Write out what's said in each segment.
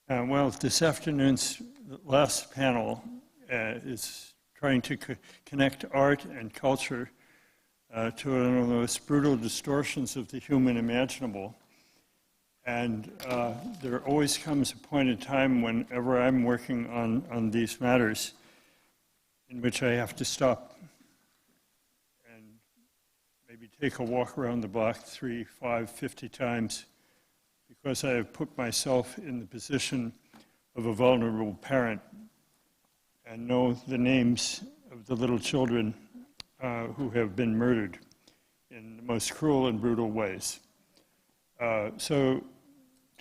Well, this afternoon's last panel is trying to connect art and culture to one of the most brutal distortions of the human imaginable. And there always comes a point in time whenever I'm working on these matters in which I have to stop and maybe take a walk around the block 3, 5, 50 times, because I have put myself in the position of a vulnerable parent and know the names of the little children who have been murdered in the most cruel and brutal ways. So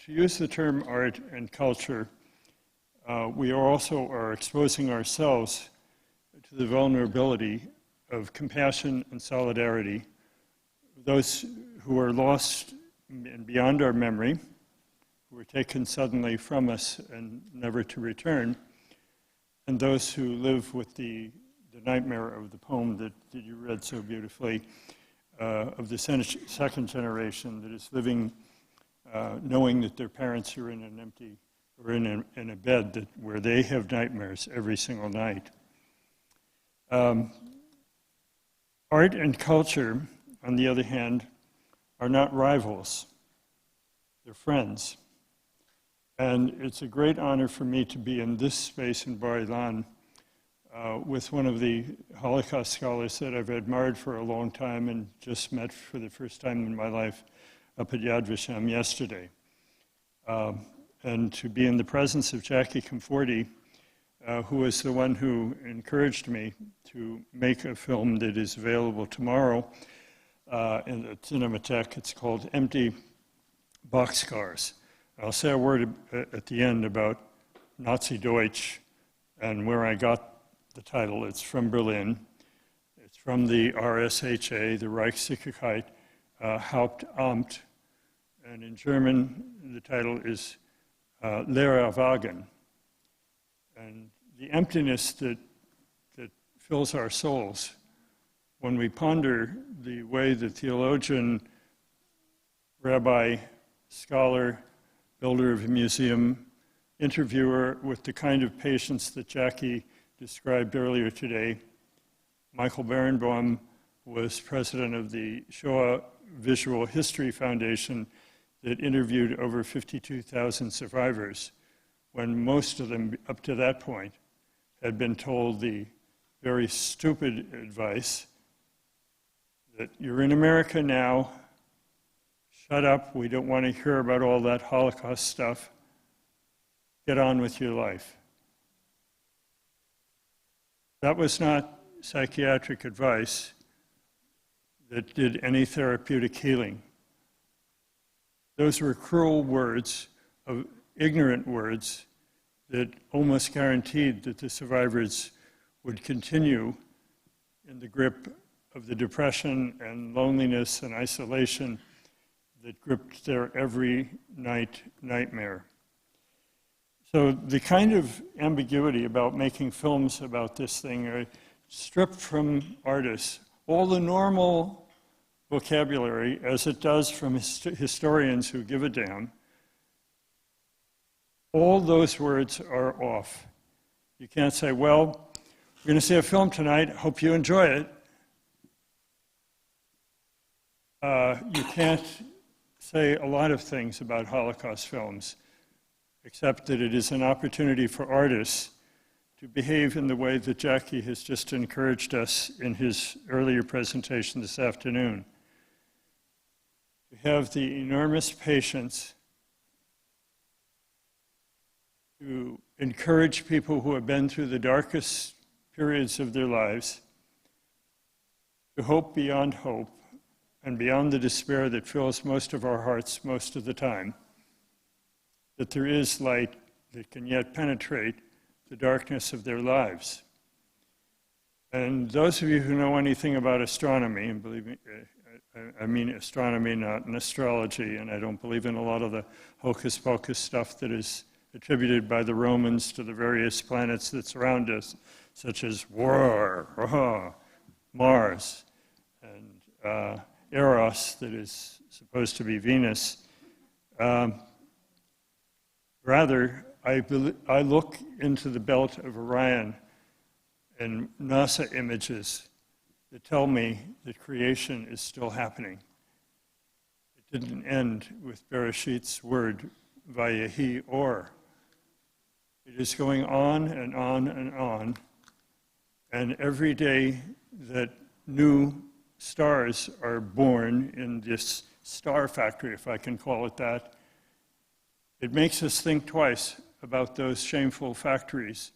to use the term art and culture, we also are exposing ourselves to the vulnerability of compassion and solidarity, those who are lost and beyond our memory, who were taken suddenly from us and never to return, and those who live with the nightmare of the poem that you read so beautifully, of the second generation that is living knowing that their parents are in an empty, or in a bed where they have nightmares every single night. Art and culture, on the other hand, are not rivals. They're friends. And it's a great honor for me to be in this space in Bar Ilan with one of the Holocaust scholars that I've admired for a long time and just met for the first time in my life up at Yad Vashem yesterday. And to be in the presence of Jackie Conforti, who was the one who encouraged me to make a film that is available tomorrow in the Cinematheque. It's called Empty Boxcars. I'll say a word at the end about Nazi Deutsch and where I got the title. It's from Berlin. It's from the RSHA, the Reichssicherheit Hauptamt, and in German the title is Leerer Wagen. And the emptiness that fills our souls when we ponder the way the theologian, rabbi, scholar, builder of a museum, interviewer with the kind of patience that Jackie described earlier today. Michael Berenbaum was president of the Shoah Visual History Foundation that interviewed over 52,000 survivors, when most of them, up to that point, had been told the very stupid advice that you're in America now, shut up, we don't want to hear about all that Holocaust stuff, get on with your life. That was not psychiatric advice that did any therapeutic healing. Those were cruel words, ignorant words, that almost guaranteed that the survivors would continue in the grip of the depression and loneliness and isolation that gripped their every night nightmare. So the kind of ambiguity about making films about this thing are stripped from artists. All the normal vocabulary, as it does from historians who give a damn, all those words are off. You can't say, well, we're going to see a film tonight, hope you enjoy it. You can't say a lot of things about Holocaust films, except that it is an opportunity for artists to behave in the way that Jackie has just encouraged us in his earlier presentation this afternoon. To have the enormous patience to encourage people who have been through the darkest periods of their lives to hope beyond hope and beyond the despair that fills most of our hearts most of the time, that there is light that can yet penetrate the darkness of their lives. And those of you who know anything about astronomy, and believe me, I mean astronomy, not in astrology, and I don't believe in a lot of the hocus pocus stuff that is attributed by the Romans to the various planets that surround us, such as Mars, and Eros, that is supposed to be Venus. Rather, I look into the belt of Orion and NASA images that tell me that creation is still happening. It didn't end with Bereshit's word, Vayehi Or. It is going on and on and on. And every day that new stars are born in this star factory, if I can call it that, it makes us think twice about those shameful factories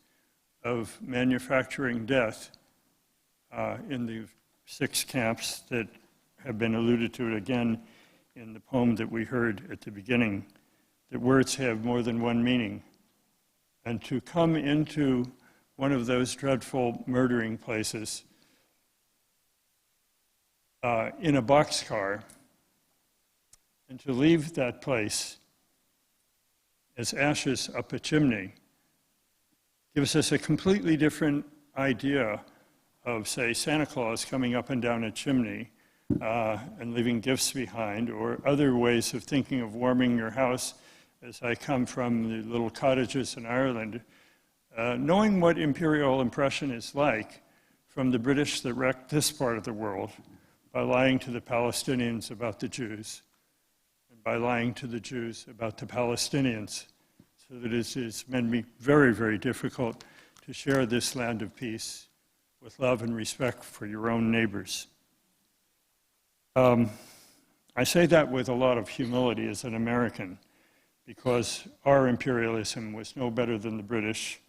of manufacturing death in the 6 camps that have been alluded to again in the poem that we heard at the beginning, that words have more than one meaning. And to come into one of those dreadful murdering places in a boxcar, and to leave that place as ashes up a chimney, gives us a completely different idea of, say, Santa Claus coming up and down a chimney and leaving gifts behind, or other ways of thinking of warming your house, as I come from the little cottages in Ireland. Knowing what imperial oppression is like from the British that wrecked this part of the world by lying to the Palestinians about the Jews, and by lying to the Jews about the Palestinians, so that it has made me very, very difficult to share this land of peace with love and respect for your own neighbors. I say that with a lot of humility as an American, because our imperialism was no better than the British,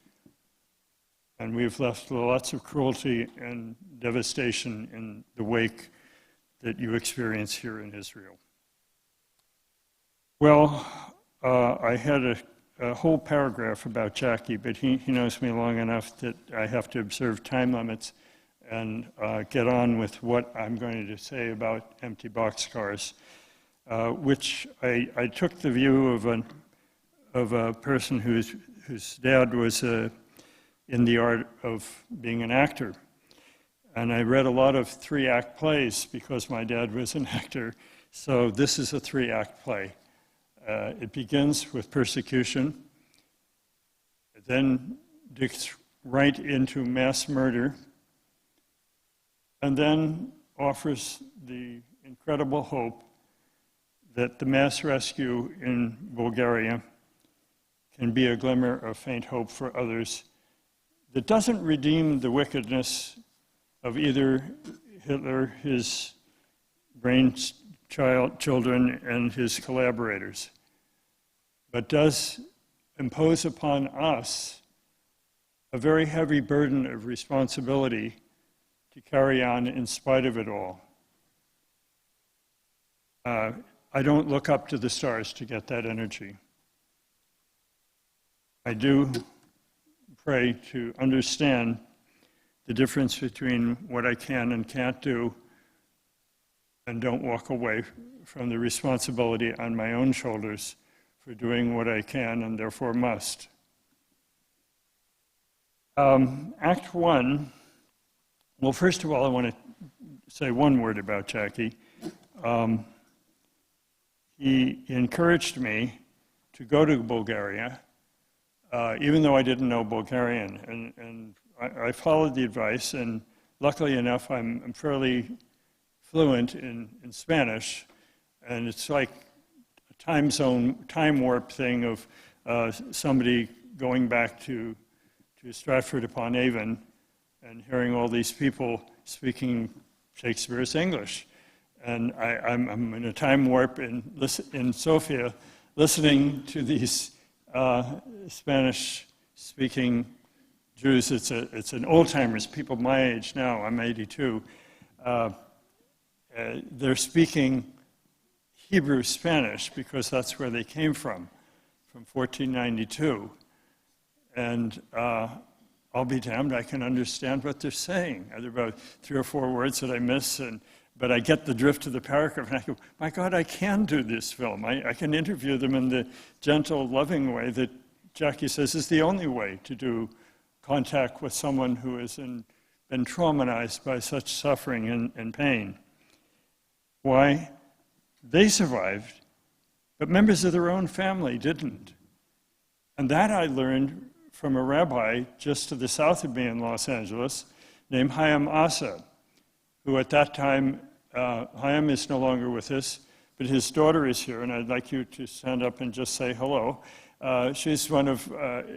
and we've left lots of cruelty and devastation in the wake that you experience here in Israel. Well, I had a whole paragraph about Jackie, but he knows me long enough that I have to observe time limits and get on with what I'm going to say about empty boxcars, which I took the view of a person whose dad was in the art of being an actor. And I read a lot of 3-act plays because my dad was an actor. So this is a 3-act play. It begins with persecution, it then digs right into mass murder, and then offers the incredible hope that the mass rescue in Bulgaria can be a glimmer of faint hope for others that doesn't redeem the wickedness of either Hitler, his children, and his collaborators, but does impose upon us a very heavy burden of responsibility to carry on in spite of it all. I don't look up to the stars to get that energy. I do pray to understand the difference between what I can and can't do, and don't walk away from the responsibility on my own shoulders for doing what I can and therefore must. Act 1, well, first of all, I want to say one word about Jackie. He encouraged me to go to Bulgaria, even though I didn't know Bulgarian, and I followed the advice, and luckily enough, I'm fairly fluent in Spanish, and it's like a time warp thing of somebody going back to Stratford-upon-Avon and hearing all these people speaking Shakespeare's English. And I'm in a time warp in Sofia, listening to these Spanish-speaking Jews. It's an old-timers, people my age now, I'm 82. They're speaking Hebrew Spanish because that's where they came from 1492. And I'll be damned, I can understand what they're saying. There are about 3 or 4 words that I miss, but I get the drift of the paragraph, and I go, my God, I can do this film. I can interview them in the gentle, loving way that Jackie says is the only way to do contact with someone who has been traumatized by such suffering and pain. Why? They survived, but members of their own family didn't. And that I learned from a rabbi just to the south of me in Los Angeles named Chaim Asa, who at that time, Chaim is no longer with us, but his daughter is here, and I'd like you to stand up and just say hello. She's one of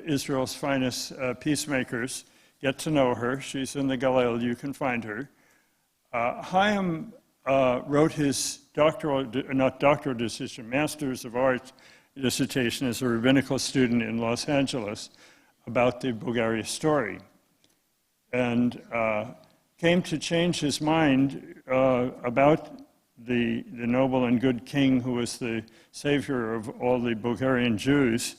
Israel's finest peacemakers. Get to know her. She's in the Galil. You can find her. Chaim wrote his doctoral dissertation, Master's of Arts dissertation as a rabbinical student in Los Angeles about the Bulgaria story, and came to change his mind about the noble and good king who was the savior of all the Bulgarian Jews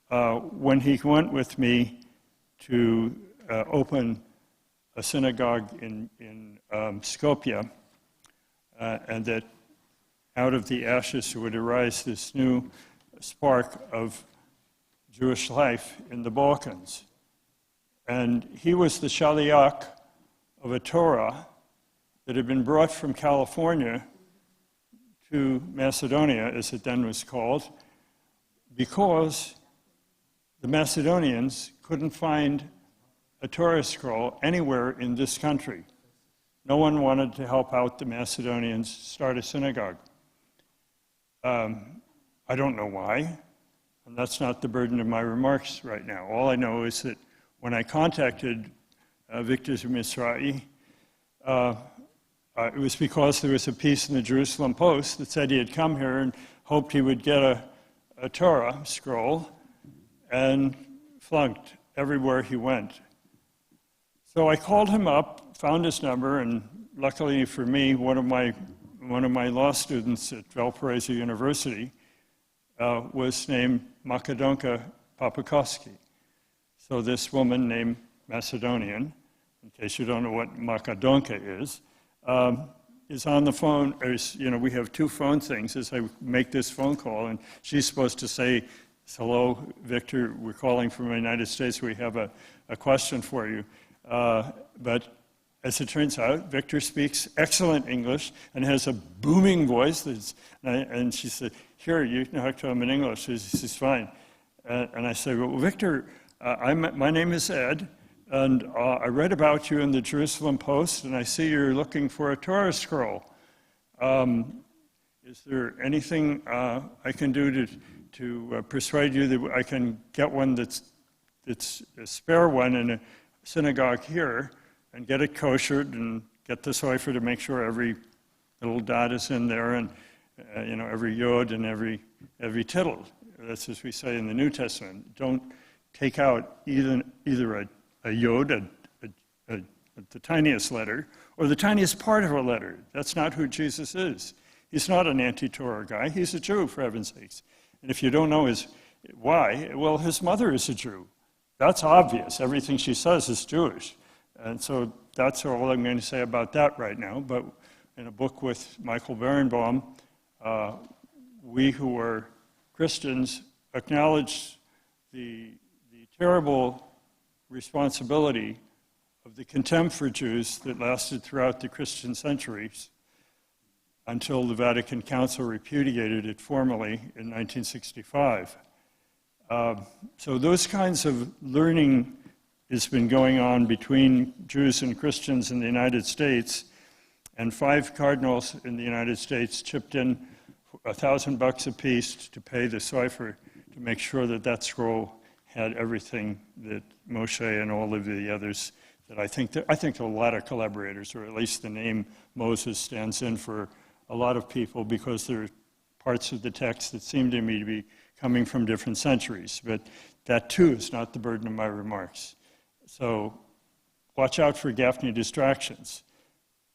when he went with me to open a synagogue in Skopje, and that out of the ashes would arise this new spark of Jewish life in the Balkans. And he was the shaliach of a Torah that had been brought from California to Macedonia, as it then was called, because the Macedonians couldn't find a Torah scroll anywhere in this country. No one wanted to help out the Macedonians start a synagogue. I don't know why, and that's not the burden of my remarks right now. All I know is that when I contacted Victor Mizrahi, it was because there was a piece in the Jerusalem Post that said he had come here and hoped he would get a Torah scroll, and flunked everywhere he went. So I called him up, found his number, and luckily for me, one of my law students at Valparaiso University was named Makedonka Papakovsky. So this woman named Macedonian, in case you don't know what Makedonka is on the phone. We have two phone things as I make this phone call, and she's supposed to say, hello, Victor, we're calling from the United States, we have a question for you. But as it turns out, Victor speaks excellent English and has a booming voice. And she said, here, you can talk to him in English. She's fine. And I said, well, Victor, my name is Ed, and I read about you in the Jerusalem Post, and I see you're looking for a Torah scroll. Is there anything I can do to persuade you that I can get one that's a spare one in a synagogue here, and get it koshered and get the sofer to make sure every little dot is in there, and every yod and every tittle. That's as we say in the New Testament. Don't take out either a yod, the tiniest letter, or the tiniest part of a letter. That's not who Jesus is. He's not an anti-Torah guy. He's a Jew, for heaven's sakes. And if you don't know why, well, his mother is a Jew. That's obvious. Everything she says is Jewish. And so that's all I'm going to say about that right now. But in a book with Michael Berenbaum, we who are Christians acknowledge the terrible responsibility of the contempt for Jews that lasted throughout the Christian centuries until the Vatican Council repudiated it formally in 1965. So those kinds of learning has been going on between Jews and Christians in the United States, and 5 cardinals in the United States chipped in $1,000 apiece to pay the sofer to make sure that scroll had everything that Moshe and all of the others that I think there are a lot of collaborators, or at least the name Moses stands in for a lot of people, because there are parts of the text that seem to me to be coming from different centuries. But that too is not the burden of my remarks. So watch out for Gaffney distractions.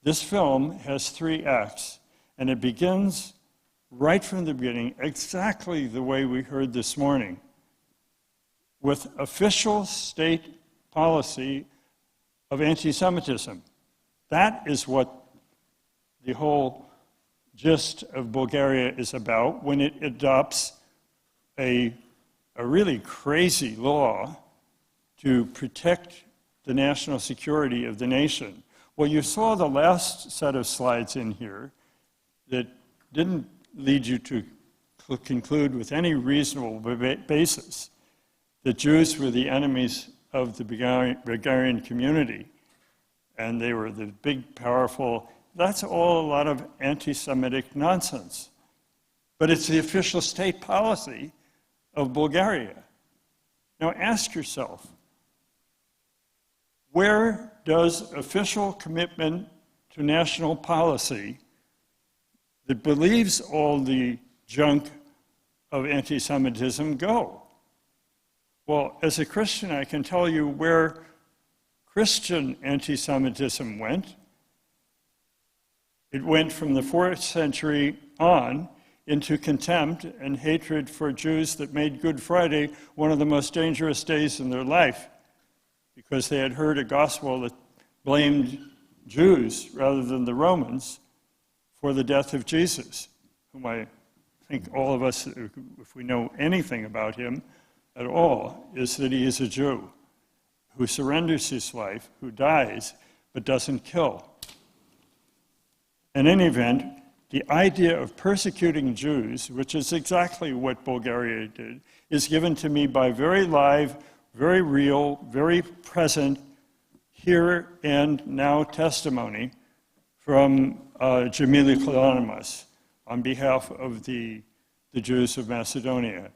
This film has 3 acts, and it begins right from the beginning, exactly the way we heard this morning, with official state policy of anti-Semitism. That is what the whole gist of Bulgaria is about when it adopts a really crazy law to protect the national security of the nation. Well, you saw the last set of slides in here that didn't lead you to conclude with any reasonable basis that Jews were the enemies of the Bulgarian community, and they were the big, powerful. That's all a lot of anti-Semitic nonsense. But it's the official state policy of Bulgaria. Now ask yourself, where does official commitment to national policy that believes all the junk of anti-Semitism go? Well, as a Christian, I can tell you where Christian anti-Semitism went. It went from the 4th century on into contempt and hatred for Jews that made Good Friday one of the most dangerous days in their life, because they had heard a gospel that blamed Jews rather than the Romans for the death of Jesus, whom I think all of us, if we know anything about him at all, is that he is a Jew who surrenders his life, who dies, but doesn't kill. In any event, the idea of persecuting Jews, which is exactly what Bulgaria did, is given to me by very live, very real, very present, here and now testimony from Jamili Kalanimas on behalf of the Jews of Macedonia,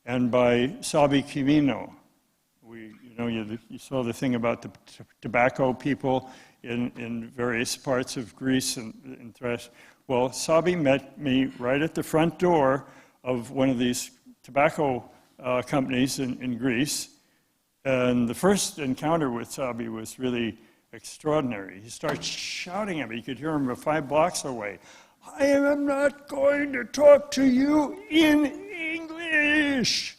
and by Sabi Kimino. You saw the thing about the tobacco people in various parts of Greece and Thrace. Well, Sabi met me right at the front door of one of these tobacco companies in Greece. And the first encounter with Sabi was really extraordinary. He started shouting at me. You could hear him 5 blocks away. I am not going to talk to you in English.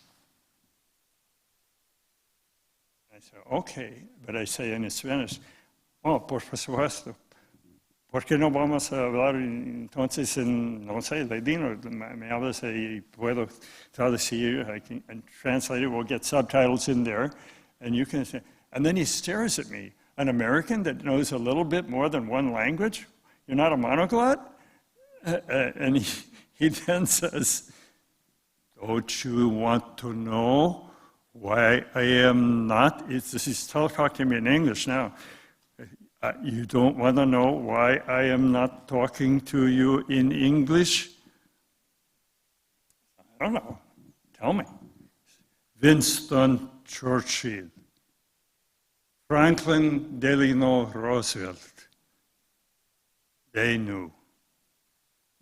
I said, okay. But I say in Spanish, oh, por supuesto. ¿Por qué no vamos a hablar entonces en, no sé, ladino? Me hablas y puedo traducir, I can translate it, we'll get subtitles in there, and you can say, and then he stares at me, an American that knows a little bit more than one language? You're not a monoglot? And he then says, don't you want to know why I am not? He's talking to me in English now. You don't want to know why I am not talking to you in English? I don't know. Tell me. Winston Churchill, Franklin Delano Roosevelt, they knew.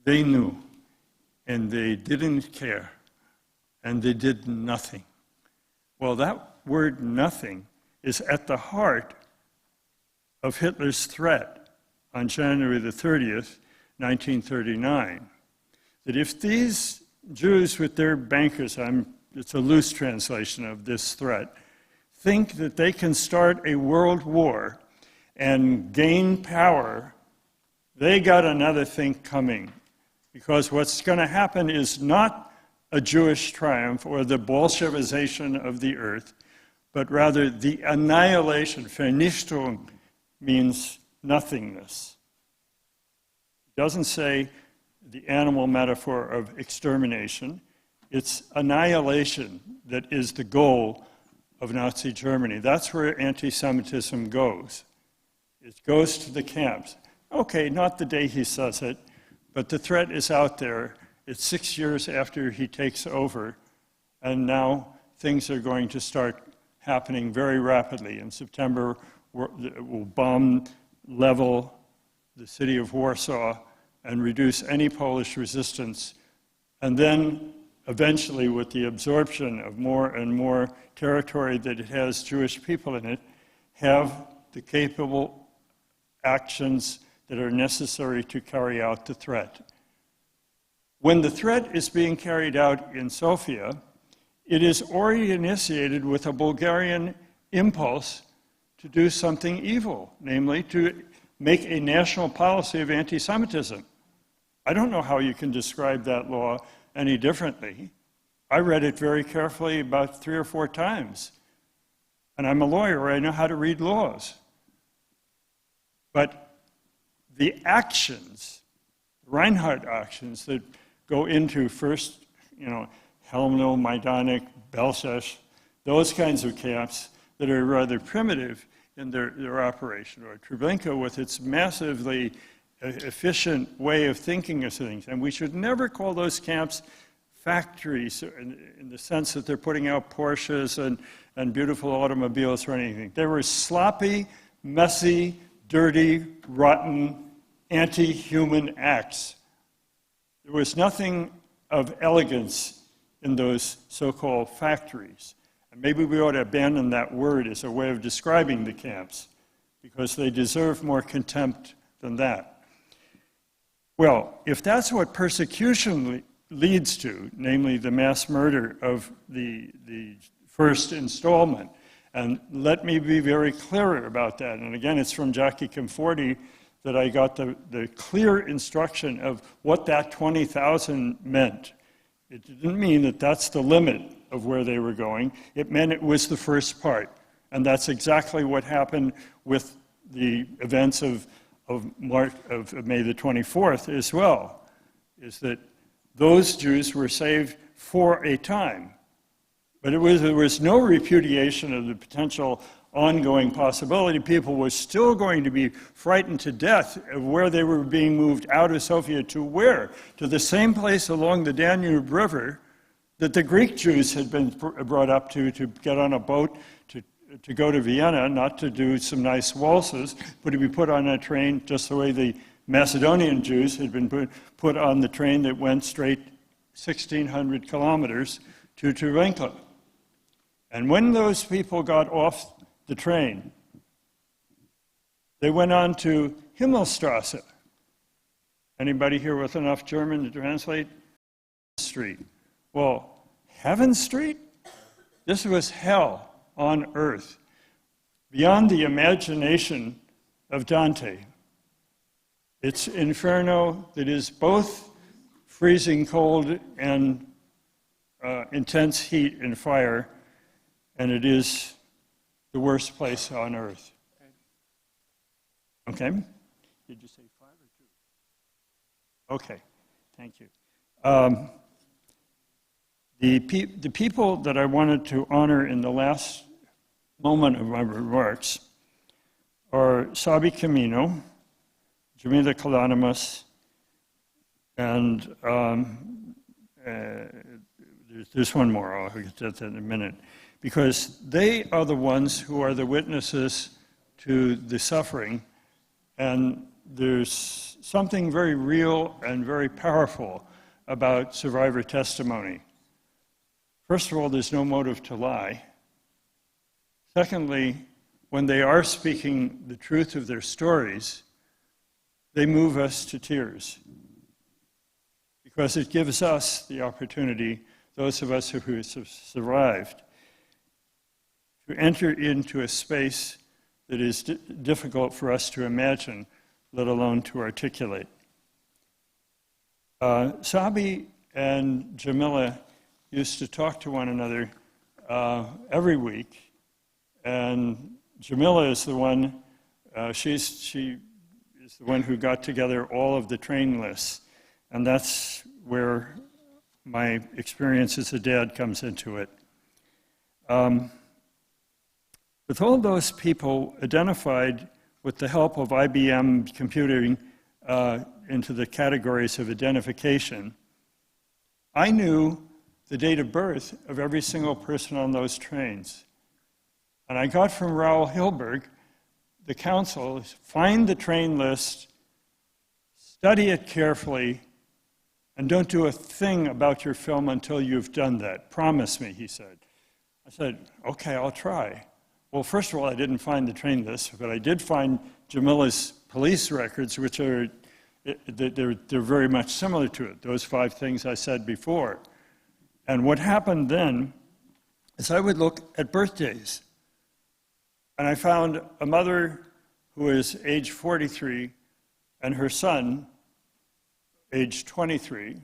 They knew, and they didn't care, and they did nothing. Well, that word nothing is at the heart of Hitler's threat on January the 30th, 1939, that if these Jews with their bankers, it's a loose translation of this threat, think that they can start a world war and gain power, they got another thing coming. Because what's going to happen is not a Jewish triumph or the Bolshevization of the earth, but rather the annihilation. Vernichtung means nothingness. It doesn't say the animal metaphor of extermination. It's annihilation that is the goal of Nazi Germany. That's where anti-Semitism goes. It goes to the camps. Okay, not the day he says it, but the threat is out there. It's 6 years after he takes over, and now things are going to start happening very rapidly. In September, we'll bomb level the city of Warsaw and reduce any Polish resistance, and then eventually, with the absorption of more and more territory that it has Jewish people in it, have the capable actions that are necessary to carry out the threat. When the threat is being carried out in Sofia, it is already initiated with a Bulgarian impulse to do something evil, namely to make a national policy of anti-Semitism. I don't know how you can describe that law any differently. I read it very carefully about 3 or 4 times. And I'm a lawyer, I know how to read laws. But the actions, Reinhardt actions that go into first, Helmno, Majdanek, Belzec, those kinds of camps that are rather primitive in their operation, or Treblinka with its massively efficient way of thinking of things. And we should never call those camps factories in the sense that they're putting out Porsches and beautiful automobiles or anything. They were sloppy, messy, dirty, rotten, anti-human acts. There was nothing of elegance in those so-called factories. And maybe we ought to abandon that word as a way of describing the camps, because they deserve more contempt than that. Well, if that's what persecution leads to, namely the mass murder of the first installment, and let me be very clear about that. And again, it's from Jackie Conforti that I got the clear instruction of what that 20,000 meant. It didn't mean that that's the limit of where they were going. It meant it was the first part. And that's exactly what happened with the events of May the 24th as well, is that those Jews were saved for a time. But there was no repudiation of the potential ongoing possibility. People were still going to be frightened to death of where they were being moved out of Sofia to where? To the same place along the Danube River that the Greek Jews had been brought up to get on a boat to go to Vienna, not to do some nice waltzes, but to be put on a train just the way the Macedonian Jews had been put on the train that went straight 1,600 kilometers to Treblinka. And when those people got off the train, they went on to Himmelstrasse. Anybody here with enough German to translate? Street. Well, Heaven Street? This was hell on earth, beyond the imagination of Dante. It's inferno that is both freezing cold and intense heat and fire, and it is the worst place on earth. Okay? Did you say 5 or 2? Okay, thank you. The people that I wanted to honor in the last moment of my remarks are Sabi Camino, Jamila Kalanimus, and there's one more, I'll get to that in a minute, because they are the ones who are the witnesses to the suffering, and there's something very real and very powerful about survivor testimony. First of all, there's no motive to lie. Secondly, when they are speaking the truth of their stories, they move us to tears, because it gives us the opportunity, those of us who have survived, to enter into a space that is difficult for us to imagine, let alone to articulate. Sabi and Jamila used to talk to one another every week, and Jamila is the one, she is the one who got together all of the train lists, and that's where my experience as a dad comes into it. With all those people identified with the help of IBM computing into the categories of identification, I knew the date of birth of every single person on those trains. And I got from Raoul Hilberg, the counsel, find the train list, study it carefully, and don't do a thing about your film until you've done that. Promise me, he said. I said, okay, I'll try. Well, first of all, I didn't find the train list, but I did find Jamila's police records, which are, they're very much similar to it, those 5 things I said before. And what happened then is I would look at birthdays, and I found a mother who is age 43 and her son, age 23,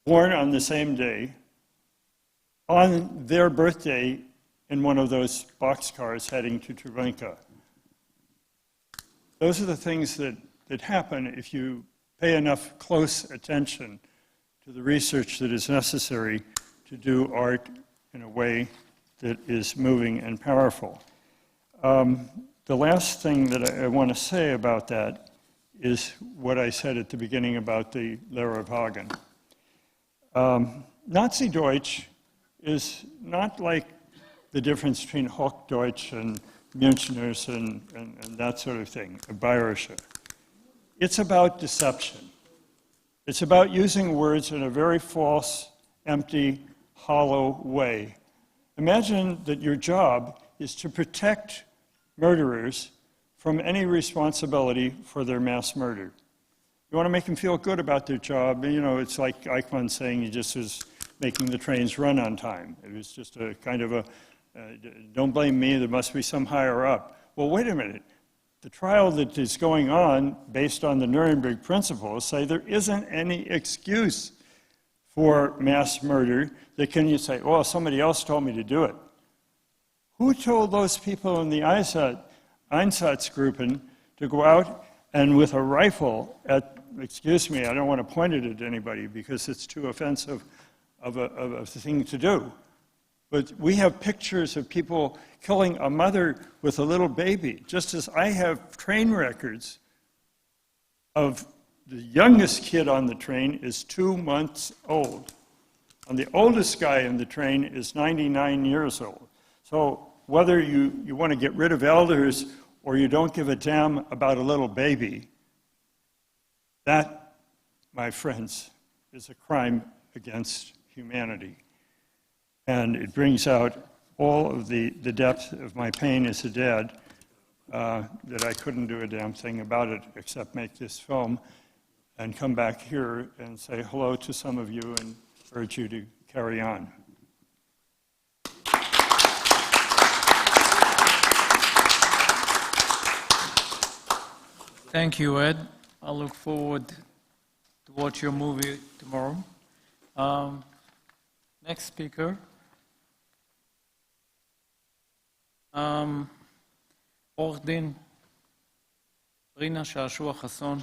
born on the same day, on their birthday in one of those boxcars heading to Treblinka. Those are the things that happen if you pay enough close attention to the research that is necessary to do art in a way that is moving and powerful. The last thing that I want to say about that is what I said at the beginning about the Lehre of Hagen. Nazi Deutsch is not like the difference between Hochdeutsch and Münchners and that sort of thing, Bayerische. It's about deception. It's about using words in a very false, empty, hollow way. Imagine that your job is to protect murderers from any responsibility for their mass murder. You want to make them feel good about their job. You know, it's like Eichmann saying he just was making the trains run on time. It was just a kind of a, don't blame me, there must be some higher up. Well, wait a minute. The trial that is going on, based on the Nuremberg principles, say there isn't any excuse for mass murder. That can you say, oh, somebody else told me to do it. Who told those people in the Einsatzgruppen to go out and with a rifle at, excuse me, I don't want to point it at anybody because it's too offensive of a thing to do. But we have pictures of people killing a mother with a little baby, just as I have train records of the youngest kid on the train is 2 months old. And the oldest guy in the train is 99 years old. So whether you want to get rid of elders or you don't give a damn about a little baby, that, my friends, is a crime against humanity. And it brings out all of the depth of my pain as a dad, that I couldn't do a damn thing about it except make this film and come back here and say hello to some of you and urge you to carry on. Thank you, Ed. I look forward to watch your movie tomorrow. Next speaker. עורך דין רינה שעשוע חסון,